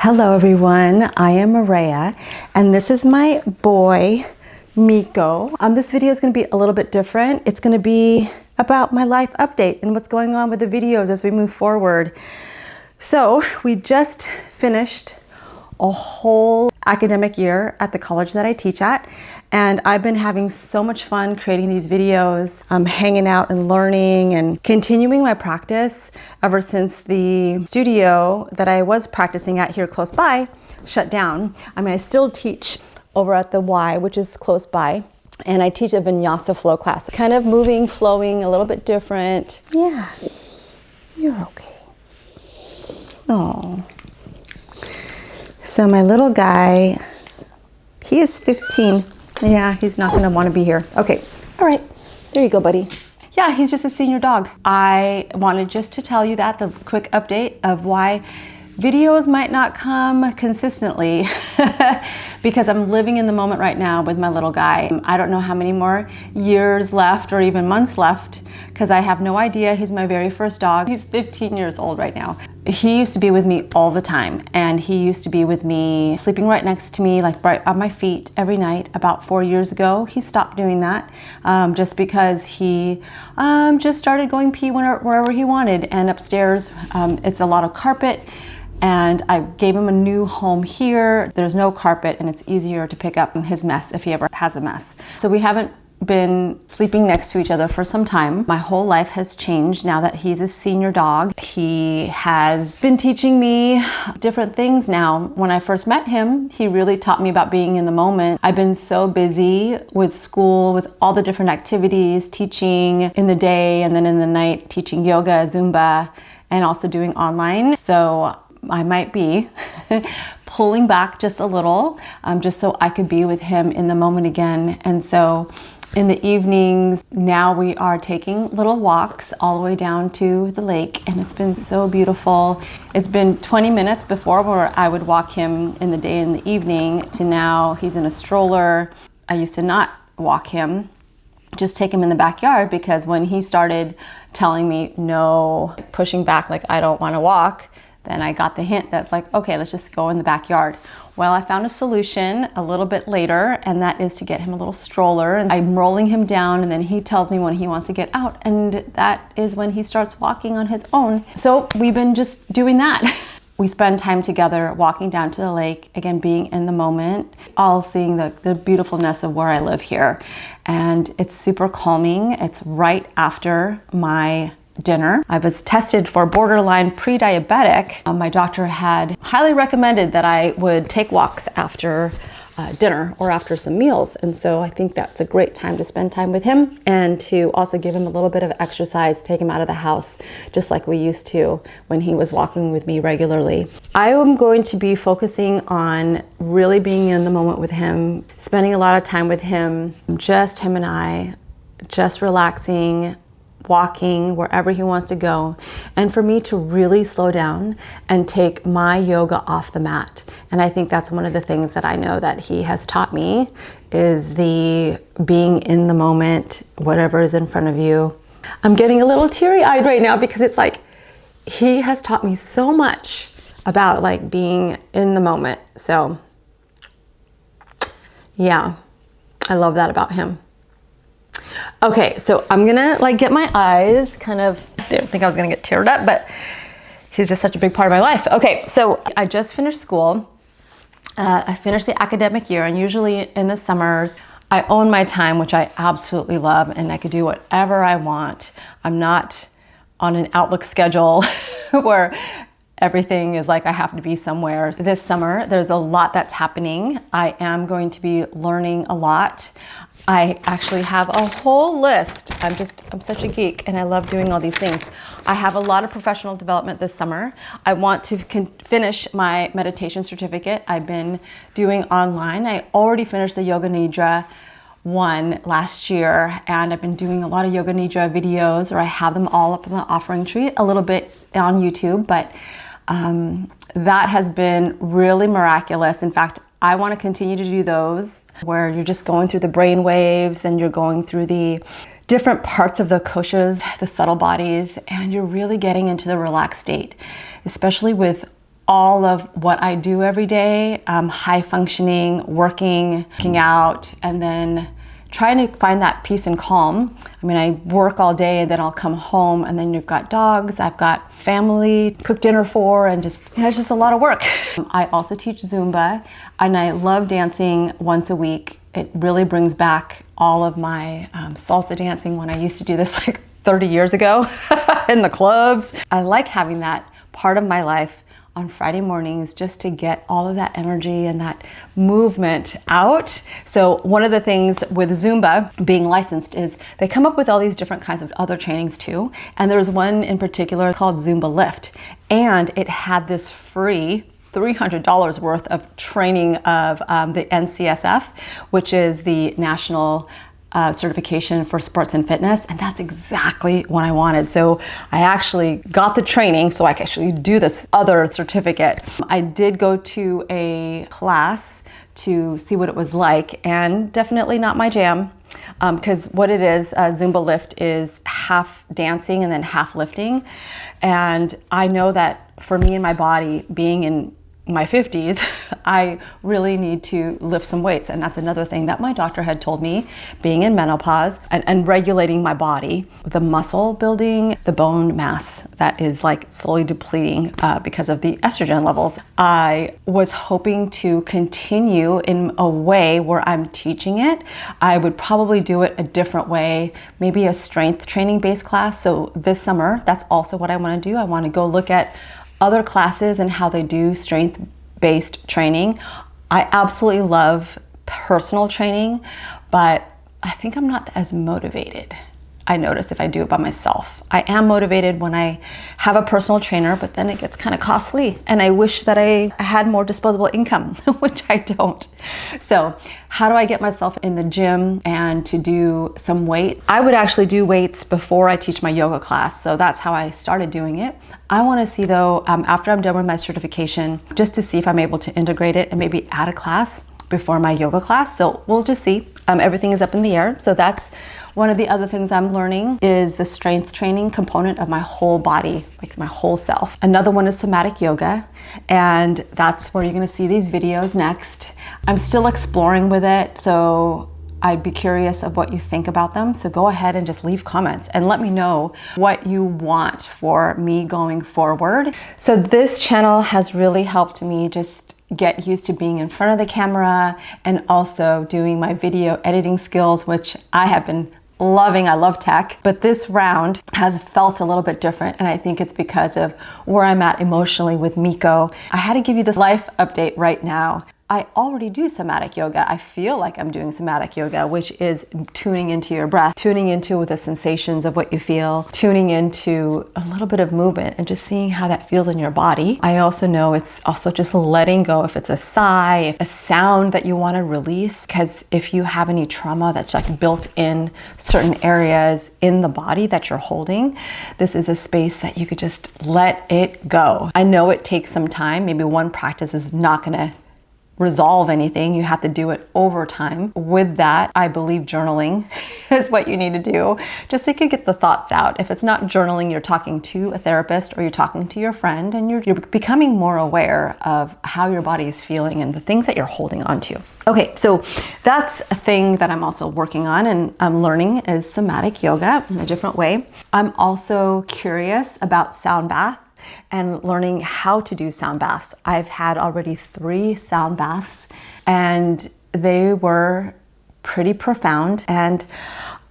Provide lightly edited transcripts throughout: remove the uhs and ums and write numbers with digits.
Hello everyone, I am Maria and this is my boy Miko. This video is going to be a little bit different. It's going to be about my life update and what's going on with the videos as we move forward. So we just finished a whole academic year at the college that I teach at, and I've been having so much fun creating these videos, hanging out and learning and continuing my practice ever since the studio that I was practicing at here close by shut down. I still teach over at the Y, which is close by, and I teach a vinyasa flow class, kind of moving, flowing, a little bit different. Yeah, you're okay. Oh. So my little guy, he is 15. Yeah, he's not gonna wanna be here. Okay, all right, there you go, buddy. Yeah, he's just a senior dog. I wanted just to tell you that, the quick update of why videos might not come consistently because I'm living in the moment right now with my little guy. I don't know how many more years left or even months left because I have no idea. He's my very first dog. He's 15 years old right now. He used to be with me all the time, and he used to be with me, sleeping right next to me, like right on my feet every night. About 4 years ago, he stopped doing that just because he just started going pee wherever he wanted. And upstairs, it's a lot of carpet, and I gave him a new home here. There's no carpet, and it's easier to pick up his mess if he ever has a mess. So we haven't been sleeping next to each other for some time. My whole life has changed now that he's a senior dog. He has been teaching me different things now. When I first met him, he really taught me about being in the moment. I've been so busy with school, with all the different activities, teaching in the day and then in the night, teaching yoga, Zumba, and also doing online. So I might be pulling back just a little, just so I could be with him in the moment again. And so in the evenings, now we are taking little walks all the way down to the lake, and it's been so beautiful. It's been 20 minutes before where I would walk him in the day and the evening to now he's in a stroller. I used to not walk him, just take him in the backyard, because when he started telling me no, pushing back like I don't want to walk, then I got the hint that's like, okay, let's just go in the backyard. Well, I found a solution a little bit later, and that is to get him a little stroller. And I'm rolling him down, and then he tells me when he wants to get out, and that is when he starts walking on his own. So we've been just doing that. We spend time together walking down to the lake, again, being in the moment, all seeing the beautifulness of where I live here. And it's super calming. It's right after my dinner. I was tested for borderline pre-diabetic. My doctor had highly recommended that I would take walks after dinner or after some meals. And so I think that's a great time to spend time with him and to also give him a little bit of exercise, take him out of the house, just like we used to when he was walking with me regularly. I am going to be focusing on really being in the moment with him, spending a lot of time with him, just him and I, just relaxing, walking wherever he wants to go, and for me to really slow down and take my yoga off the mat. And I think that's one of the things that I know that he has taught me, is the being in the moment, whatever is in front of you. I'm getting a little teary-eyed right now because it's like he has taught me so much about like being in the moment. So yeah, I love that about him. Okay, so I'm gonna like get my eyes kind of, I didn't think I was gonna get teared up, but he's just such a big part of my life. Okay, so I just finished school. I finished the academic year, and usually in the summers, I own my time, which I absolutely love, and I could do whatever I want. I'm not on an Outlook schedule where everything is like I have to be somewhere. This summer, there's a lot that's happening. I am going to be learning a lot. I actually have a whole list. I'm such a geek, and I love doing all these things. I have a lot of professional development this summer. I want to finish my meditation certificate I've been doing online. I already finished the Yoga Nidra one last year, and I've been doing a lot of Yoga Nidra videos, or I have them all up in the offering tree, a little bit on YouTube, but that has been really miraculous. In fact, I want to continue to do those where you're just going through the brain waves and you're going through the different parts of the koshas, the subtle bodies, and you're really getting into the relaxed state, especially with all of what I do every day, high functioning, working out, and then trying to find that peace and calm. I mean, I work all day and then I'll come home and then you've got dogs, I've got family, cook dinner for, and it's just a lot of work. I also teach Zumba and I love dancing once a week. It really brings back all of my salsa dancing when I used to do this like 30 years ago in the clubs. I like having that part of my life on Friday mornings just to get all of that energy and that movement out. So one of the things with Zumba being licensed is they come up with all these different kinds of other trainings too. And there's one in particular called Zumba Lift. And it had this free $300 worth of training of the NCSF, which is the National certification for sports and fitness, and that's exactly what I wanted. So I actually got the training so I could actually do this other certificate. I did go to a class to see what it was like, and definitely not my jam, because what it is, Zumba Lift is half dancing and then half lifting. And I know that for me and my body, being in my 50s, I really need to lift some weights. And that's another thing that my doctor had told me, being in menopause and regulating my body, the muscle building, the bone mass that is like slowly depleting because of the estrogen levels. I was hoping to continue in a way where I'm teaching it. I would probably do it a different way, maybe a strength training based class. So this summer, that's also what I want to do. I want to go look at other classes and how they do strength-based training. I absolutely love personal training, but I think I'm not as motivated. I notice if I do it by myself. I am motivated when I have a personal trainer, but then it gets kind of costly. And I wish that I had more disposable income, which I don't. So how do I get myself in the gym and to do some weight? I would actually do weights before I teach my yoga class. So that's how I started doing it. I want to see though, after I'm done with my certification, just to see if I'm able to integrate it and maybe add a class before my yoga class. So we'll just see. Everything is up in the air. So that's one of the other things I'm learning is the strength training component of my whole body, like my whole self. Another one is somatic yoga, and that's where you're gonna see these videos next. I'm still exploring with it, so I'd be curious of what you think about them. So go ahead and just leave comments and let me know what you want for me going forward. So this channel has really helped me just get used to being in front of the camera and also doing my video editing skills, which I have been loving. I love tech, but this round has felt a little bit different. And I think it's because of where I'm at emotionally with Miko. I had to give you this life update right now. I already do somatic yoga. I feel like I'm doing somatic yoga, which is tuning into your breath, tuning into the sensations of what you feel, tuning into a little bit of movement and just seeing how that feels in your body. I also know it's also just letting go if it's a sigh, a sound that you want to release, because if you have any trauma that's like built in certain areas in the body that you're holding, this is a space that you could just let it go. I know it takes some time. Maybe one practice is not going to resolve anything. You have to do it over time. With that, I believe journaling is what you need to do, just so you can get the thoughts out. If it's not journaling, you're talking to a therapist or you're talking to your friend, and you're becoming more aware of how your body is feeling and the things that you're holding on to. Okay, so that's a thing that I'm also working on and I'm learning is somatic yoga in a different way. I'm also curious about sound bath and learning how to do sound baths. I've had already 3 sound baths and they were pretty profound, and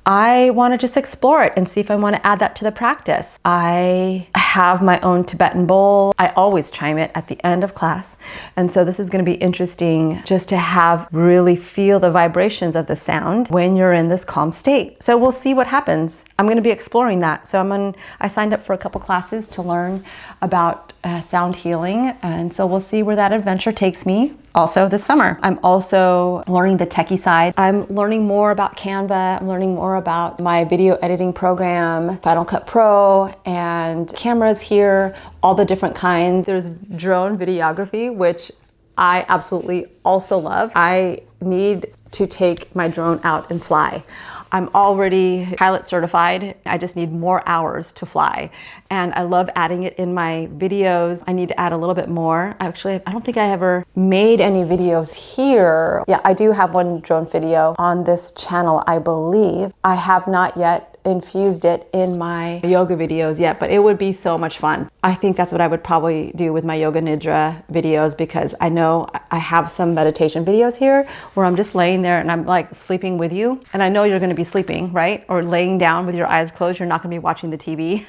I want to just explore it and see if I want to add that to the practice. I have my own Tibetan bowl. I always chime it at the end of class. And so this is going to be interesting just to really feel the vibrations of the sound when you're in this calm state. So we'll see what happens. I'm going to be exploring that. So I signed up for a couple classes to learn about sound healing. And so we'll see where that adventure takes me. Also this summer, I'm also learning the techie side. I'm learning more about Canva. I'm learning more about my video editing program, Final Cut Pro, and cameras here, all the different kinds. There's drone videography, which I absolutely also love. I need to take my drone out and fly. I'm already pilot certified. I just need more hours to fly. And I love adding it in my videos. I need to add a little bit more. Actually, I don't think I ever made any videos here. Yeah, I do have one drone video on this channel, I believe. I have not yet infused it in my yoga videos yet, but it would be so much fun. I think that's what I would probably do with my yoga nidra videos, because I know I have some meditation videos here where I'm just laying there and I'm like sleeping with you. And I know you're going to be sleeping, right? Or laying down with your eyes closed. You're not going to be watching the TV.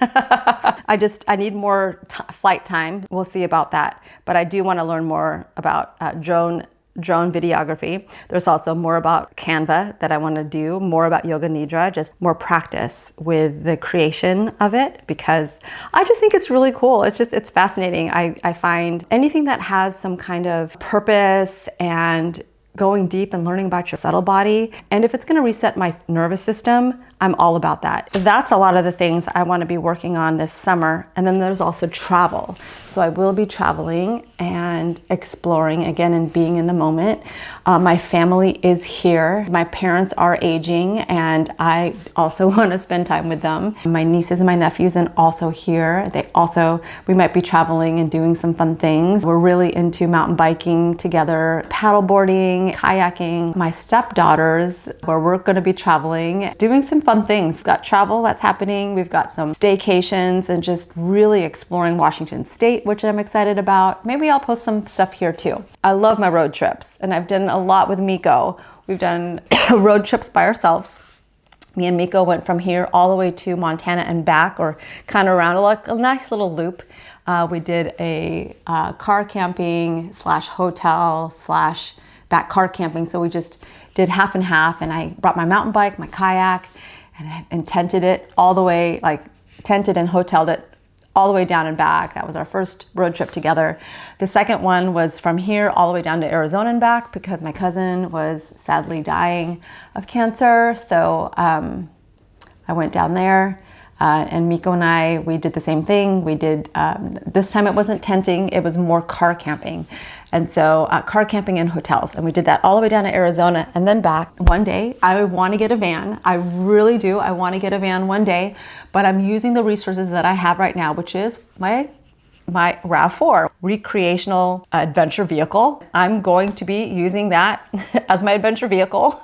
I need more flight time. We'll see about that. But I do want to learn more about drone videography. There's also more about Canva that I want to do, more about yoga nidra, just more practice with the creation of it, because I just think it's really cool. It's fascinating. I find anything that has some kind of purpose and going deep and learning about your subtle body, and if it's going to reset my nervous system, I'm all about that. That's a lot of the things I want to be working on this summer. And then there's also travel. So I will be traveling and exploring again and being in the moment. My family is here. My parents are aging and I also want to spend time with them. My nieces and my nephews are also here. We might be traveling and doing some fun things. We're really into mountain biking together, paddleboarding, kayaking. My stepdaughters, where we're going to be traveling, doing some fun things. We've got travel that's happening. We've got some staycations and just really exploring Washington State, which I'm excited about. Maybe I'll post some stuff here too. I love my road trips and I've done a lot with Miko. We've done road trips by ourselves. Me and Miko went from here all the way to Montana and back, or kind of around a nice little loop. We did a car camping / hotel / back car camping. So we just did half and half, and I brought my mountain bike, my kayak, and tented it all the way, like tented and hoteled it all the way down and back. That was our first road trip together. The second one was from here all the way down to Arizona and back, because my cousin was sadly dying of cancer. So I went down there. And Miko and I, we did the same thing. We did, this time it wasn't tenting, it was more car camping. And so car camping in hotels. And we did that all the way down to Arizona and then back. One day, I want to get a van. I really do. I want to get a van one day, but I'm using the resources that I have right now, which is my RAV4, recreational adventure vehicle. I'm going to be using that as my adventure vehicle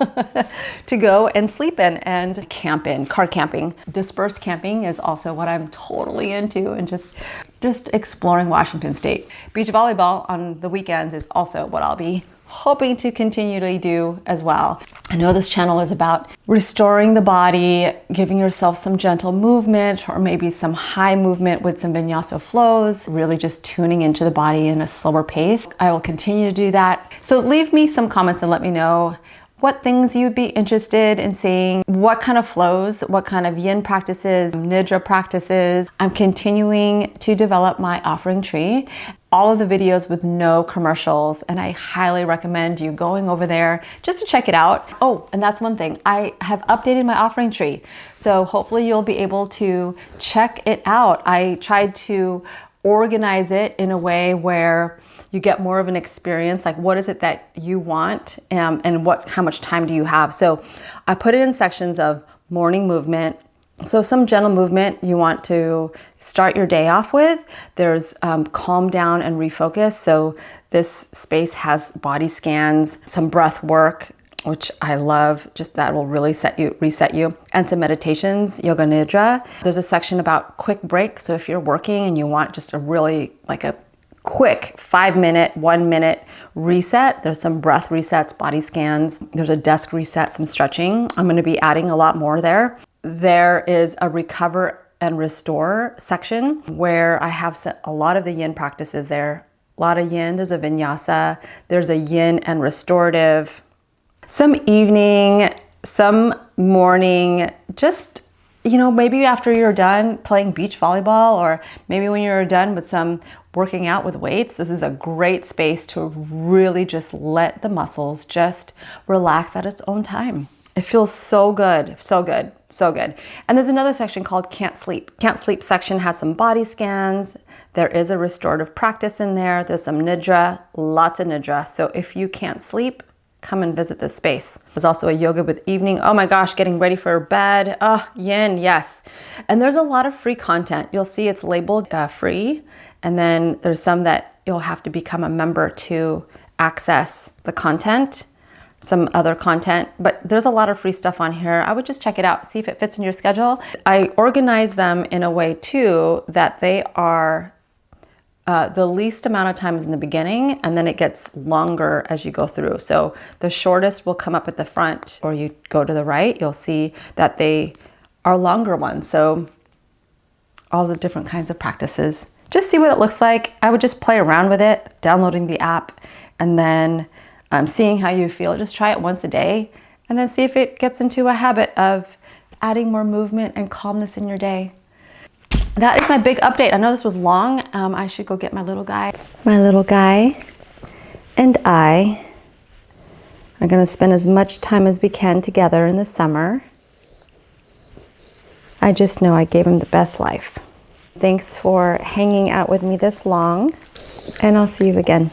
to go and sleep in and camp in. Car camping. Dispersed camping is also what I'm totally into, and just exploring Washington State. Beach volleyball on the weekends is also what I'll be hoping to continually do as well. I know this channel is about restoring the body, giving yourself some gentle movement, or maybe some high movement with some vinyasa flows, really just tuning into the body in a slower pace. I will continue to do that. So leave me some comments and let me know what things you'd be interested in seeing, what kind of flows, what kind of yin practices, nidra practices. I'm continuing to develop my offering tree, all of the videos with no commercials, and I highly recommend you going over there just to check it out. Oh, and that's one thing, I have updated my offering tree, so hopefully you'll be able to check it out. I tried to organize it in a way where you get more of an experience, like what is it that you want, and how much time do you have. So I put it in sections of morning movement. So some gentle movement you want to start your day off with. There's calm down and refocus. So this space has body scans, some breath work, which I love, just that will really reset you, and some meditations, yoga nidra. There's a section about quick break. So if you're working and you want just a really like a quick 5-minute, 1-minute reset, there's some breath resets, body scans. There's a desk reset, some stretching. I'm going to be adding a lot more there. There is a recover and restore section where I have a lot of the yin practices there. A lot of yin, there's a vinyasa, there's a yin and restorative, some evening, some morning, just, maybe after you're done playing beach volleyball, or maybe when you're done with some working out with weights, this is a great space to really just let the muscles just relax at its own time. It feels so good, so good, so good. And there's another section called Can't Sleep. Can't Sleep section has some body scans. There is a restorative practice in there. There's some nidra, lots of nidra. So if you can't sleep, come and visit this space. There's also a yoga with evening. Oh my gosh, getting ready for bed. Oh, yin, yes. And there's a lot of free content. You'll see it's labeled free. And then there's some that you'll have to become a member to access the content, some other content, but there's a lot of free stuff on here. I would just check it out, see if it fits in your schedule. I organize them in a way too that they are the least amount of time is in the beginning, and then it gets longer as you go through. So the shortest will come up at the front, or you go to the right, you'll see that they are longer ones. So all the different kinds of practices. Just see what it looks like. I would just play around with it, downloading the app, and then seeing how you feel. Just try it once a day, and then see if it gets into a habit of adding more movement and calmness in your day. That is my big update. I know this was long. I should go get my little guy. My little guy and I are going to spend as much time as we can together in the summer. I just know I gave him the best life. Thanks for hanging out with me this long, and I'll see you again.